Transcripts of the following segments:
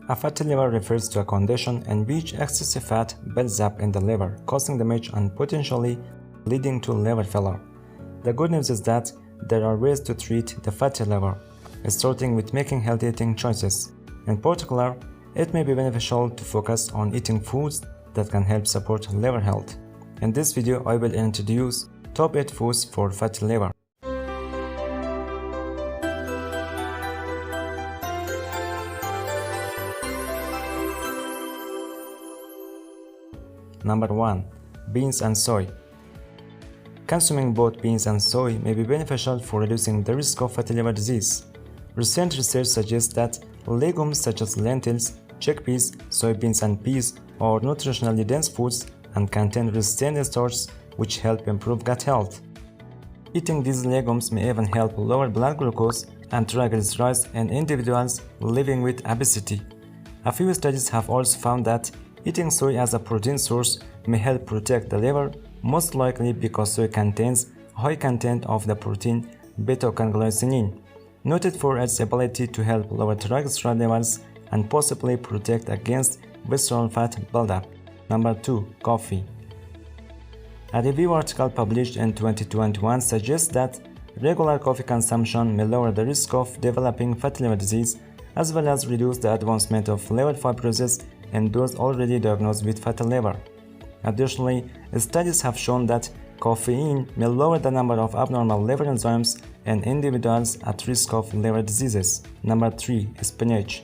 A fatty liver refers to a condition in which excessive fat builds up in the liver, causing damage and potentially leading to liver failure. The good news is that there are ways to treat the fatty liver, starting with making healthy eating choices. In particular, it may be beneficial to focus on eating foods that can help support liver health. In this video, I will introduce top 8 foods for fatty liver. Number 1. Beans and soy. Consuming both beans and soy may be beneficial for reducing the risk of fatty liver disease. Recent research suggests that legumes such as lentils, chickpeas, soybeans, and peas are nutritionally dense foods and contain resistant starches which help improve gut health. Eating these legumes may even help lower blood glucose and triglycerides in individuals living with obesity. A few studies have also found that eating soy as a protein source may help protect the liver, most likely because soy contains a high content of the protein beta-glycine, noted for its ability to help lower triglyceride levels and possibly protect against visceral fat buildup. Number 2. Coffee. A review article published in 2021 suggests that regular coffee consumption may lower the risk of developing fatty liver disease as well as reduce the advancement of liver fibrosis in those already diagnosed with fatty liver. Additionally, studies have shown that caffeine may lower the number of abnormal liver enzymes in individuals at risk of liver diseases. Number 3. Spinach.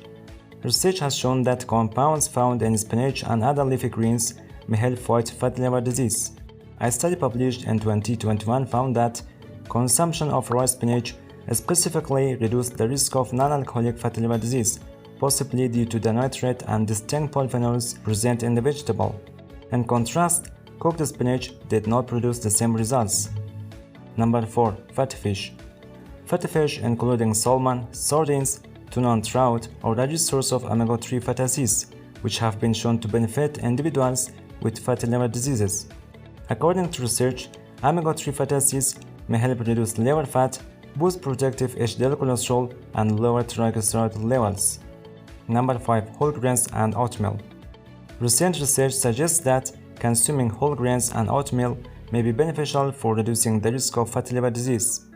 Research has shown that compounds found in spinach and other leafy greens may help fight fatty liver disease. A study published in 2021 found that consumption of raw spinach specifically reduced the risk of non-alcoholic fatty liver disease, possibly due to the nitrate and distinct polyphenols present in the vegetable. In contrast, cooked spinach did not produce the same results. Number 4. Fatty fish. Fatty fish, including salmon, sardines, tuna and trout, are a rich source of omega-3 fatty acids, which have been shown to benefit individuals with fatty liver diseases. According to research, omega-3 fatty acids may help reduce liver fat, boost protective HDL cholesterol, and lower triglyceride levels. Number 5. Whole grains and oatmeal. Recent research suggests that consuming whole grains and oatmeal may be beneficial for reducing the risk of fatty liver disease.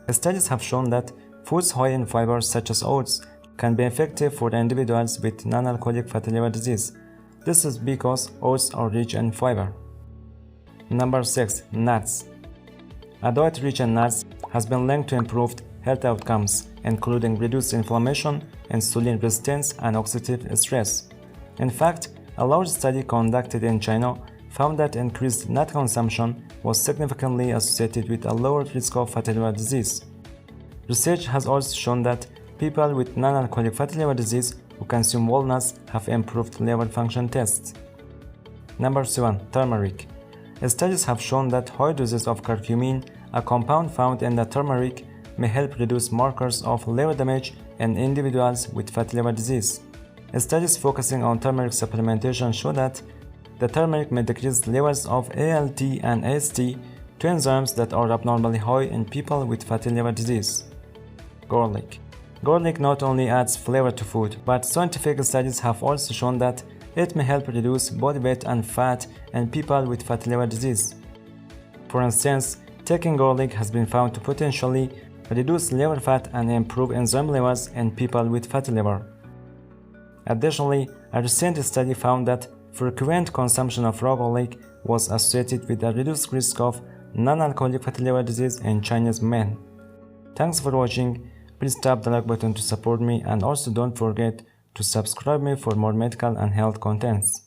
Studies have shown that foods high in fiber such as oats can be effective for individuals with non-alcoholic fatty liver disease. This is because oats are rich in fiber. Number 6. Nuts. A diet rich in nuts has been linked to improved health outcomes, including reduced inflammation, insulin resistance, and oxidative stress. In fact, a large study conducted in China found that increased nut consumption was significantly associated with a lower risk of fatty liver disease. Research has also shown that people with non-alcoholic fatty liver disease who consume walnuts have improved liver function tests. Number 7. Turmeric. Studies have shown that high doses of curcumin, a compound found in the turmeric, may help reduce markers of liver damage in individuals with fatty liver disease. Studies focusing on turmeric supplementation show that the turmeric may decrease levels of ALT and AST, two enzymes that are abnormally high in people with fatty liver disease. Garlic. Garlic not only adds flavor to food, but scientific studies have also shown that it may help reduce body weight and fat in people with fatty liver disease. For instance, taking garlic has been found to potentially reduce liver fat and improve enzyme levels in people with fatty liver. Additionally, a recent study found that frequent consumption of raw garlic was associated with a reduced risk of non-alcoholic fatty liver disease in Chinese men. Thanks for watching. Please tap the like button to support me, and also don't forget to subscribe me for more medical and health contents.